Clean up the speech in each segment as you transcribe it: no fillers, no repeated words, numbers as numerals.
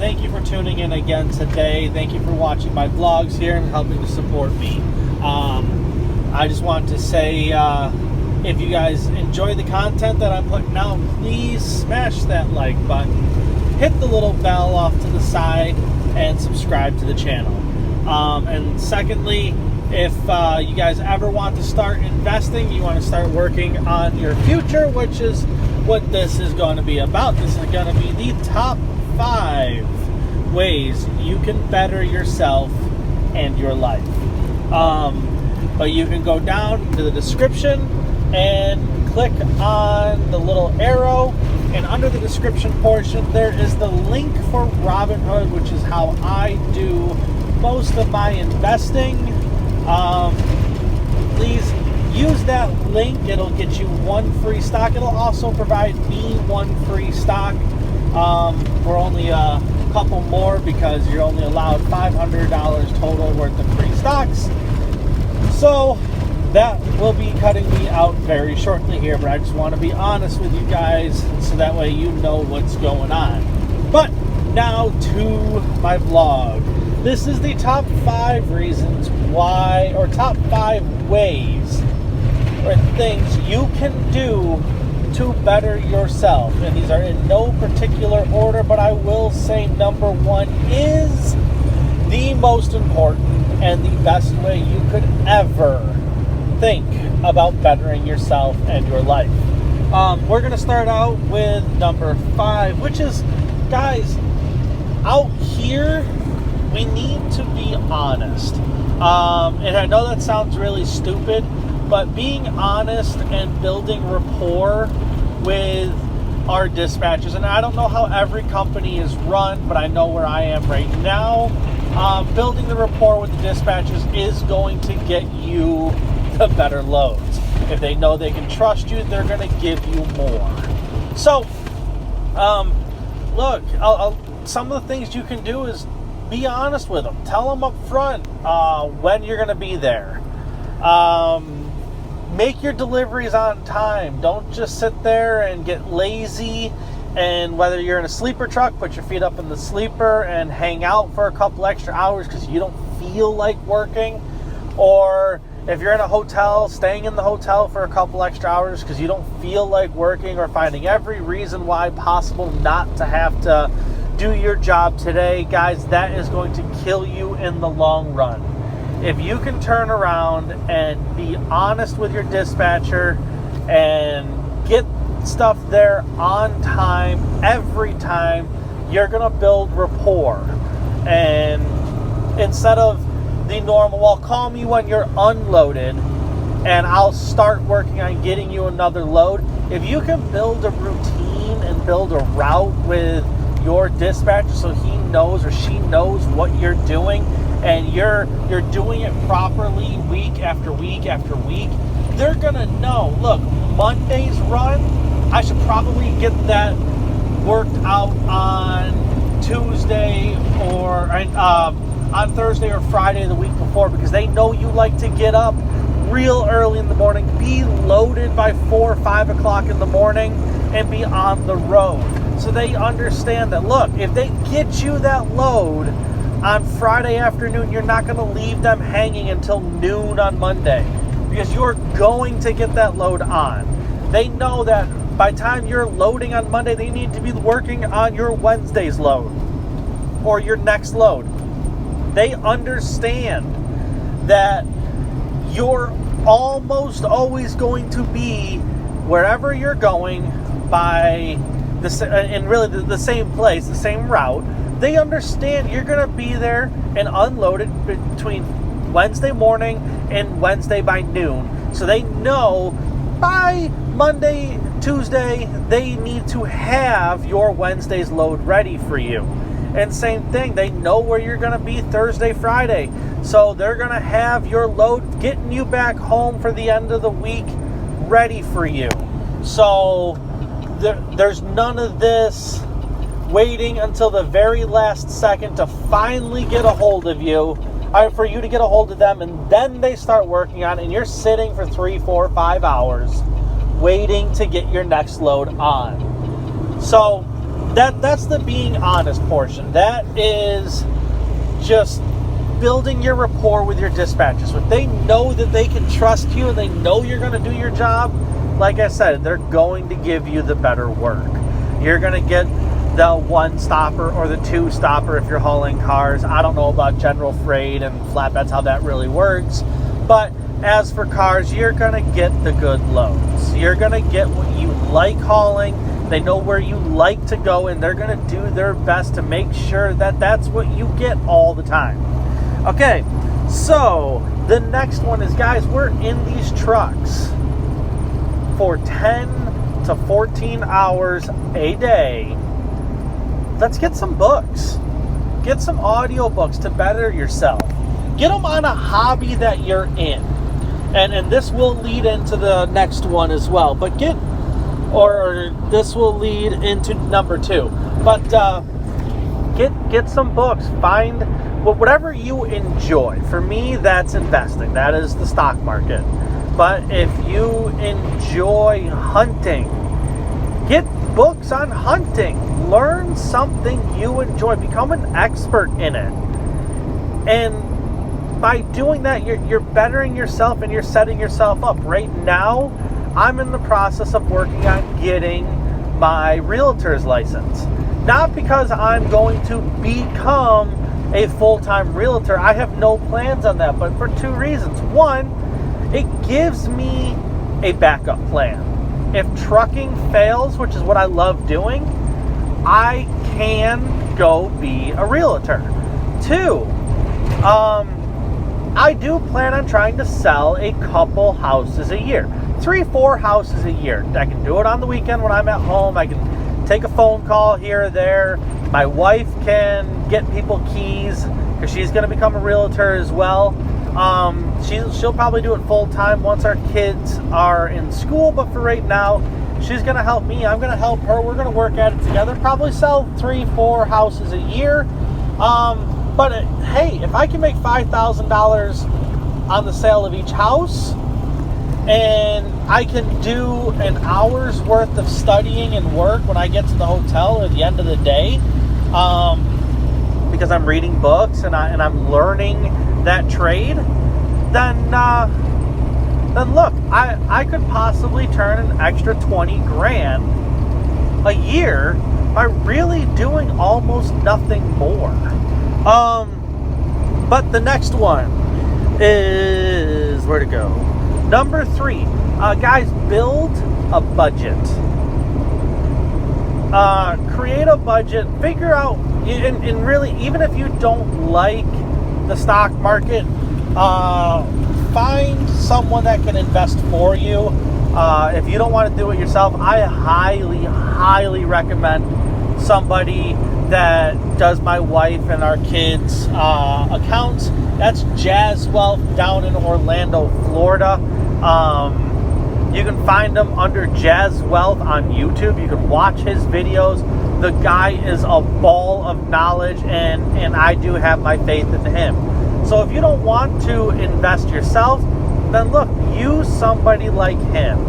thank you for tuning in again today. Thank you for watching my vlogs here and helping to support me. I just want to say, if you guys enjoy the content that I'm putting out, please smash that like button, hit the little bell off to the side, and subscribe to the channel. And secondly, if you guys ever want to start investing, you want to start working on your future, which is what this is going to be about. This is going to be the top 5 ways you can better yourself and your life. But you can go down to the description and click on the little arrow, and under the description portion there is the link for Robinhood, which is how I do most of my investing. Please use that link. It'll get you 1 free stock. It'll also provide me 1 free stock. We're only a couple more because you're only allowed $500 total worth of free stocks. So that will be cutting me out very shortly here, but I just want to be honest with you guys so that way you know what's going on. But now to my vlog. This is the top 5 reasons why, or top 5 ways or things you can do to better yourself. And these are in no particular order, but I will say number 1 is the most important and the best way you could ever think about bettering yourself and your life. We're going to start out with number 5, which is, guys, out here, we need to be honest. And I know that sounds really stupid, but being honest and building rapport with our dispatchers, and I don't know how every company is run, but I know where I am right now. Building the rapport with the dispatchers is going to get you the better loads. If they know they can trust you, they're going to give you more. So, look, some of the things you can do is be honest with them. Tell them up front when you're going to be there. Make your deliveries on time. Don't just sit there and get lazy. And whether you're in a sleeper truck, put your feet up in the sleeper and hang out for a couple extra hours because you don't feel like working. Or if you're in a hotel, staying in the hotel for a couple extra hours because you don't feel like working, or finding every reason why possible not to have to do your job today. Guys, that is going to kill you in the long run. If you can turn around and be honest with your dispatcher and get stuff there on time every time, you're going to build rapport. And instead of the normal, well, call me when you're unloaded and I'll start working on getting you another load. If you can build a routine and build a route with your dispatcher so he knows or she knows what you're doing, and you're doing it properly week after week after week, they're gonna know, look, Monday's run, I should probably get that worked out on Tuesday or on Thursday or Friday the week before, because they know you like to get up real early in the morning, be loaded by 4 or 5 o'clock in the morning, and be on the road. So they understand that, look, if they get you that load on Friday afternoon, you're not going to leave them hanging until noon on Monday, because you're going to get that load on. They know that by the time you're loading on Monday, they need to be working on your Wednesday's load or your next load. They understand that you're almost always going to be wherever you're going by the same place, the same route. They understand you're going to be there and unloaded between Wednesday morning and Wednesday by noon. So they know by Monday, Tuesday, they need to have your Wednesday's load ready for you. And same thing, they know where you're going to be Thursday, Friday. So they're going to have your load getting you back home for the end of the week ready for you. So there's none of this waiting until the very last second to finally get a hold of you, for you to get a hold of them, and then they start working on it, and you're sitting for 3, 4, 5 hours waiting to get your next load on. So that's the being honest portion. That is just building your rapport with your dispatchers. If they know that they can trust you and they know you're going to do your job, like I said, they're going to give you the better work. You're going to get the one stopper or the two stopper if you're hauling cars. I don't know about general freight and flatbeds, how that really works. But as for cars, you're going to get the good loads. You're going to get what you like hauling. They know where you like to go, and they're going to do their best to make sure that that's what you get all the time. Okay, so the next one is, guys, we're in these trucks for 10 to 14 hours a day. Let's get some books. Get some audio books to better yourself. Get them on a hobby that you're in. And this will lead into the next one as well. But this will lead into number 2. But get some books. Find whatever you enjoy. For me, that's investing. That is the stock market. But if you enjoy hunting, get books on hunting. Learn something you enjoy. Become an expert in it. And by doing that, you're bettering yourself and you're setting yourself up. Right now, I'm in the process of working on getting my realtor's license. Not because I'm going to become a full-time realtor. I have no plans on that, but for 2 reasons. One, it gives me a backup plan. If trucking fails, which is what I love doing, I can go be a realtor. 2, I do plan on trying to sell a couple houses a year. 3-4 houses a year. I can do it on the weekend when I'm at home. I can take a phone call here or there. My wife can get people keys because she's going to become a realtor as well. She'll probably do it full time once our kids are in school, but for right now, she's going to help me. I'm going to help her. We're going to work at it together. Probably sell 3-4 houses a year. But hey, if I can make $5,000 on the sale of each house, and I can do an hour's worth of studying and work when I get to the hotel at the end of the day, because I'm reading books and I'm learning that trade, then look, I could possibly turn an extra 20 grand a year by really doing almost nothing more. But the next one is, where to go? Number 3, guys, build a budget. Create a budget. Figure out, and really, even if you don't like the stock market, find someone that can invest for you. If you don't want to do it yourself, I highly recommend somebody that does my wife and our kids' accounts. That's Jazz Wealth down in Orlando, Florida. You can find him under Jazz Wealth on YouTube. You can watch his videos. The guy is a ball of knowledge, and I do have my faith in him. So if you don't want to invest yourself, then look, use somebody like him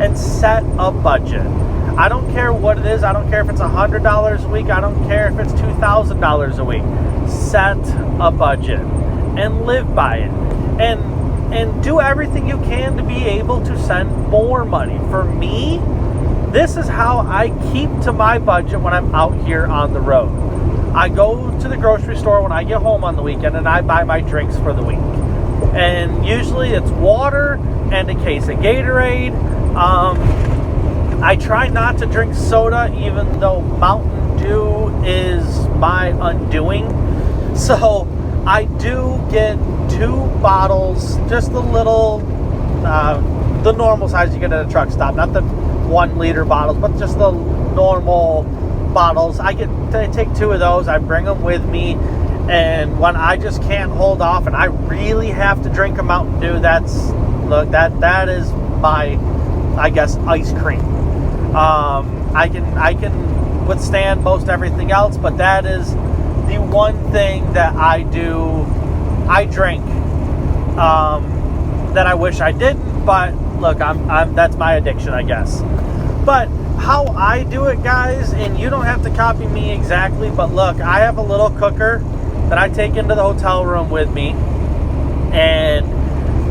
and set a budget. I don't care what it is. I don't care if it's $100 a week. I don't care if it's $2,000 a week. Set a budget and live by it. And do everything you can to be able to send more money. For me, this is how I keep to my budget when I'm out here on the road. I go to the grocery store when I get home on the weekend and I buy my drinks for the week. And usually it's water and a case of Gatorade. I try not to drink soda, even though Mountain Dew is my undoing. So I do get 2 bottles, just the little, the normal size you get at a truck stop, not the 1 liter bottles, but just the normal bottles. I take 2 of those, I bring them with me, and when I just can't hold off and I really have to drink a Mountain Dew, that is my, I guess, ice cream. I can withstand most everything else, but that is the one thing that I do. I drink that I wish I didn't, but look, I'm that's my addiction, I guess. But how I do it, guys, and you don't have to copy me exactly, but look, I have a little cooker that I take into the hotel room with me, and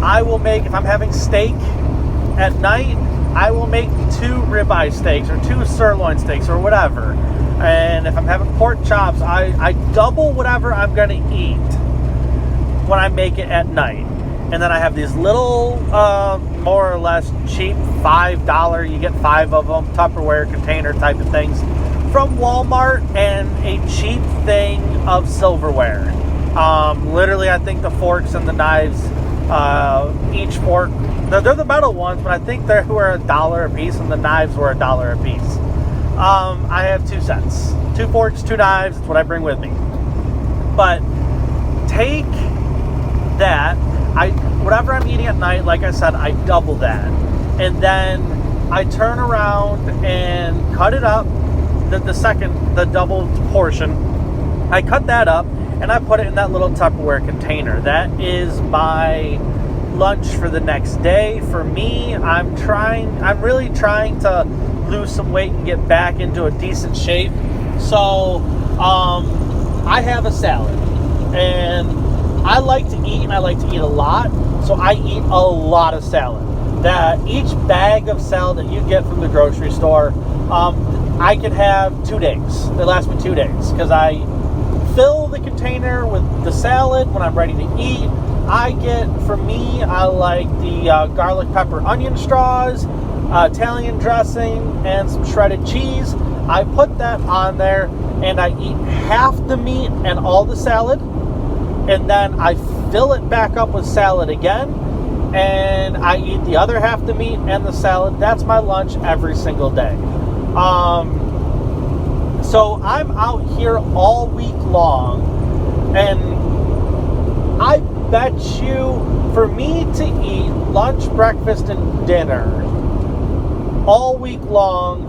I will make, if I'm having steak at night, I will make 2 ribeye steaks or 2 sirloin steaks or whatever. And if I'm having pork chops, I double whatever I'm going to eat when I make it at night. And then I have these little, more or less cheap $5, you get 5 of them, Tupperware container type of things from Walmart, and a cheap thing of silverware. Literally, I think the forks and the knives, each fork, they're the metal ones, but I think they were $1 a piece, and the knives were $1 a piece. I have 2 sets, 2 forks, 2 knives. That's what I bring with me. But take that, whatever I'm eating at night, like I said, I double that, and then I turn around and cut it up. The double portion, I cut that up and I put it in that little Tupperware container. That is my lunch for the next day. For me, I'm really trying to lose some weight and get back into a decent shape. So I have a salad, and I like to eat, and I like to eat a lot. So I eat a lot of salad. That each bag of salad that you get from the grocery store, I can have 2 days. They last me 2 days because I fill the container with the salad when I'm ready to eat. I like the garlic pepper onion straws, Italian dressing, and some shredded cheese. I put that on there, and I eat half the meat and all the salad, and then I fill it back up with salad again, and I eat the other half the meat and the salad. That's my lunch every single day. So I'm out here all week long, and I bet you, for me to eat lunch, breakfast, and dinner all week long,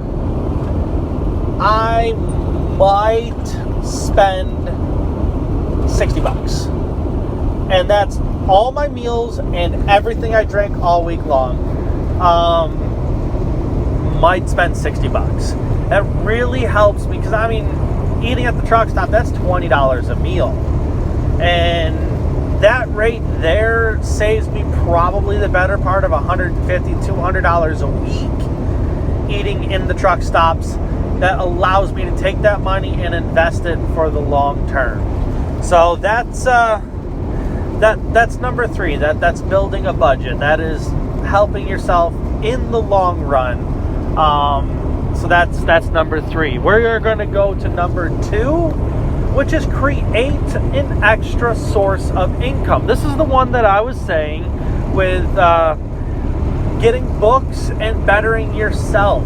I might spend $60. And that's all my meals and everything I drink all week long. Might spend $60. That really helps me, because eating at the truck stop, that's $20 a meal, and that rate there saves me probably the better part of $150, $200 a week eating in the truck stops. That allows me to take that money and invest it for the long term. So that's number 3. That's building a budget. That is helping yourself in the long run. So that's number 3. We're going to go to number 2, which is create an extra source of income. This is the one that I was saying with getting books and bettering yourself.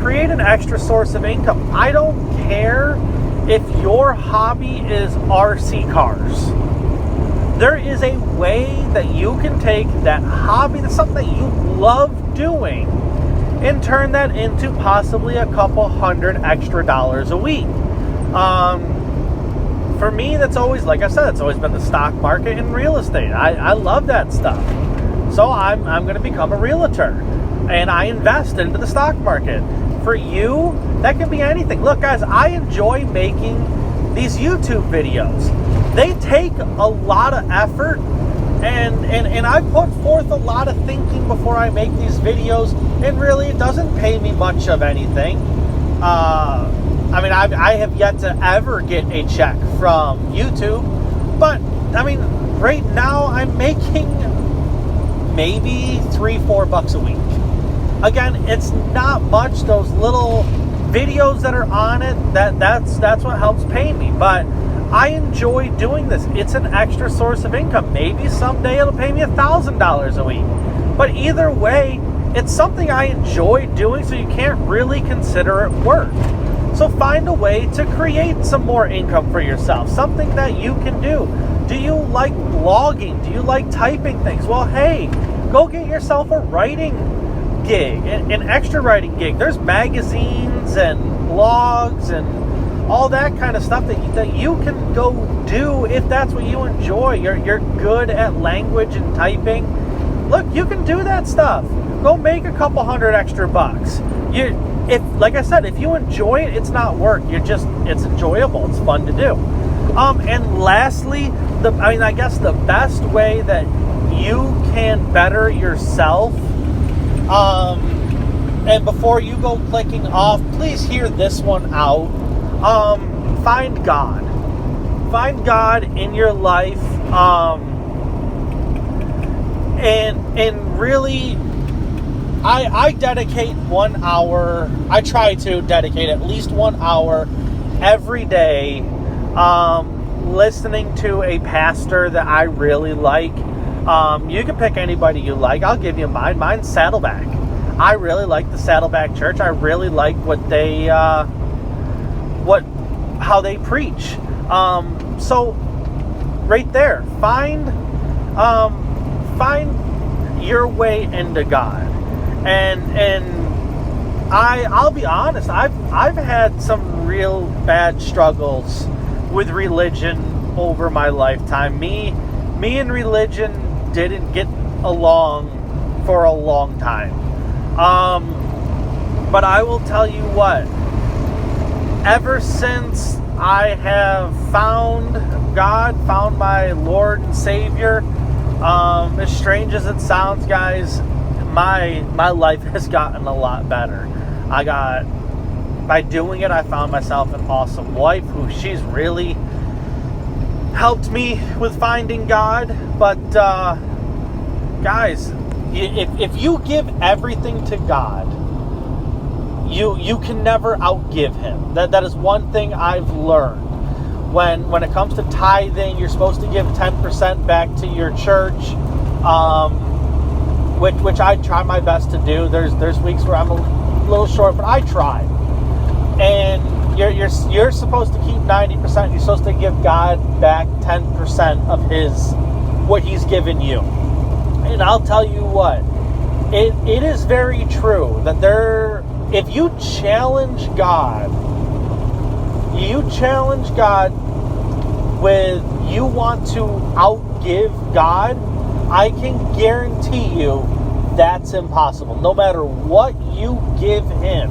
Create an extra source of income. I don't care if your hobby is RC cars. There is a way that you can take that hobby, that's something that you love doing, and turn that into possibly a couple $100 extra a week. For me, that's always, like I said, it's always been the stock market and real estate. I love that stuff. So I'm going to become a realtor, and I invest into the stock market. For you, that can be anything. Look, guys, I enjoy making these YouTube videos. They take a lot of effort, and I put forth a lot of thinking before I make these videos, and really it doesn't pay me much of anything. I have yet to ever get a check from YouTube, but right now I'm making maybe $3-4 a week. Again, it's not much. Those little videos that are on it, that's what helps pay me. But I enjoy doing this. It's an extra source of income. Maybe someday it'll pay me $1,000 a week. But either way, it's something I enjoy doing, so you can't really consider it work. So find a way to create some more income for yourself, something that you can do. Do you like blogging? Do you like typing things? Well, hey, go get yourself a writing gig, an extra writing gig. There's magazines and blogs and all that kind of stuff that you can go do if that's what you enjoy. You're good at language and typing. Look, you can do that stuff. Go make a couple $100 extra. if, like I said, if you enjoy it, it's not work. It's enjoyable. It's fun to do. And lastly, I guess the best way that you can better yourself, and before you go clicking off, please hear this one out. Find God. Find God in your life, and really, I dedicate 1 hour. I try to dedicate at least 1 hour every day, listening to a pastor that I really like. You can pick anybody you like. I'll give you mine. Mine's Saddleback. I really like the Saddleback Church. I really like what they, how they preach. So right there, find your way into God. And I'll be honest, I've had some real bad struggles with religion over my lifetime. Me and religion didn't get along for a long time. But I will tell you what, ever since I have found God, found my Lord and Savior, as strange as it sounds, guys, my life has gotten a lot better. By doing it, I found myself an awesome wife who she's really helped me with finding God. But guys, if you give everything to God, you can never outgive Him. That is one thing I've learned. When it comes to tithing, you're supposed to give 10% back to your church, which I try my best to do. There's weeks where I'm a little short, but I try. And you're supposed to keep 90%. You're supposed to give God back 10% of what He's given you. And I'll tell you what, it is very true that if you challenge God with you want to outgive God, I can guarantee you that's impossible. No matter what you give Him,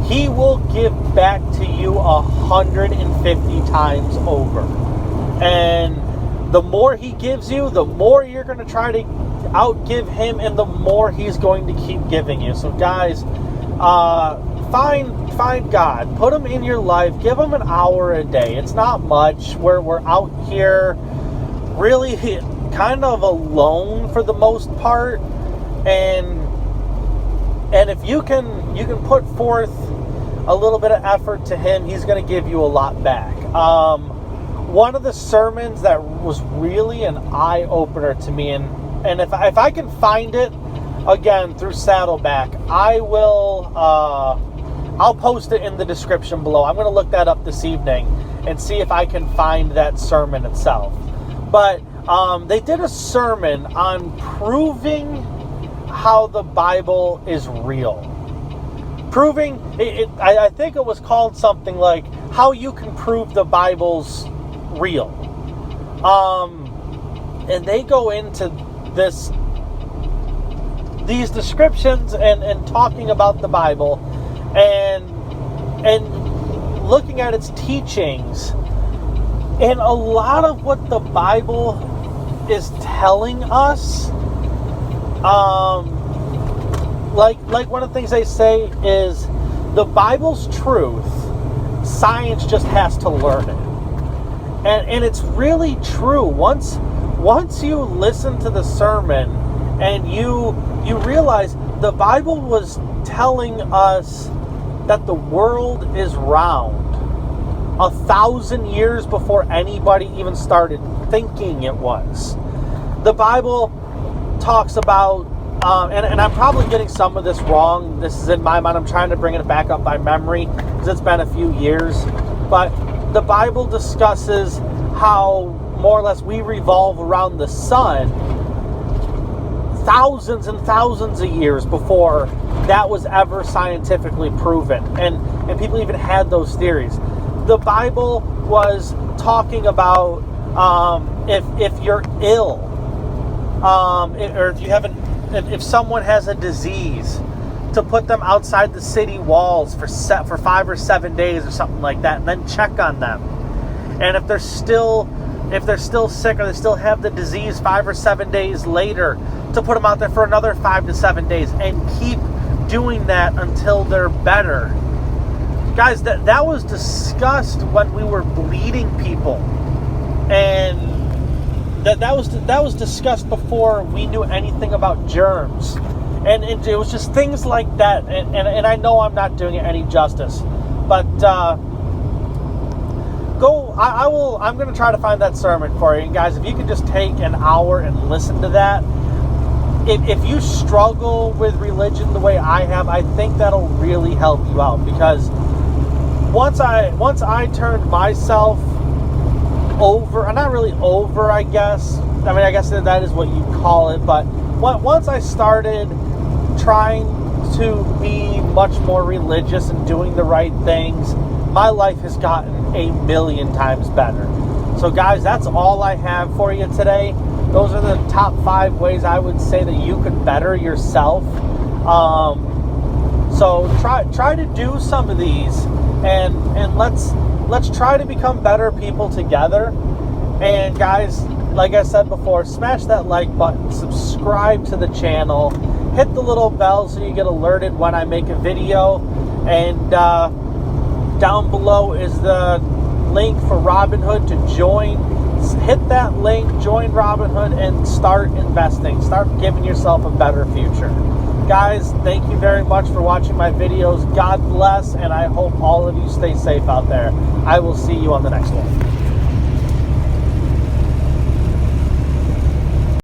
He will give back to you 150 times over. And the more He gives you, the more you're going to try to outgive Him, and the more He's going to keep giving you. So guys, find God, put Him in your life, give Him an hour a day. It's not much. We're out here really kind of alone for the most part, and if you can put forth a little bit of effort to Him, He's going to give you a lot back. One of the sermons that was really an eye-opener to me, and if I can find it again through Saddleback, I'll post it in the description below. I'm going to look that up this evening and see if I can find that sermon itself. But they did a sermon on proving how the Bible is real. Proving, I think it was called something like how you can prove the Bible's real. And they go into these descriptions and talking about the Bible and looking at its teachings, and a lot of what the Bible is telling us, like one of the things they say is the Bible's truth, science just has to learn it. And it's really true. Once you listen to the sermon and you realize the Bible was telling us that the world is round 1,000 years before anybody even started thinking it was. The Bible talks about, and I'm probably getting some of this wrong. This is in my mind. I'm trying to bring it back up by memory because it's been a few years. But the Bible discusses how more or less we revolve around the sun thousands and thousands of years before that was ever scientifically proven. And people even had those theories. The Bible was talking about if you're ill, or if someone has a disease, to put them outside the city walls for 5 or 7 days or something like that, and then check on them. And if they're still sick or they still have the disease 5 or 7 days later, to put them out there for another 5 to 7 days, and keep doing that until they're better. Guys, that was discussed when we were bleeding people, and that was discussed before we knew anything about germs. And it was just things like that, and I know I'm not doing it any justice, but I'm going to try to find that sermon for you. And guys, if you could just take an hour and listen to that, if you struggle with religion the way I have, I think that'll really help you out, because once I turned myself over, or not really over, I guess. I mean, I guess that is what you call it, but once I started trying to be much more religious and doing the right things, my life has gotten a million times better. So guys, that's all I have for you today. Those are the top 5 ways I would say that you could better yourself. So try to do some of these, and let's try to become better people together. And guys, like I said before, smash that like button, subscribe to the channel, hit the little bell so you get alerted when I make a video, and down below is the link for Robinhood to join. Hit that link, join Robinhood, and start investing. Start giving yourself a better future. Guys, thank you very much for watching my videos. God bless, and I hope all of you stay safe out there. I will see you on the next one.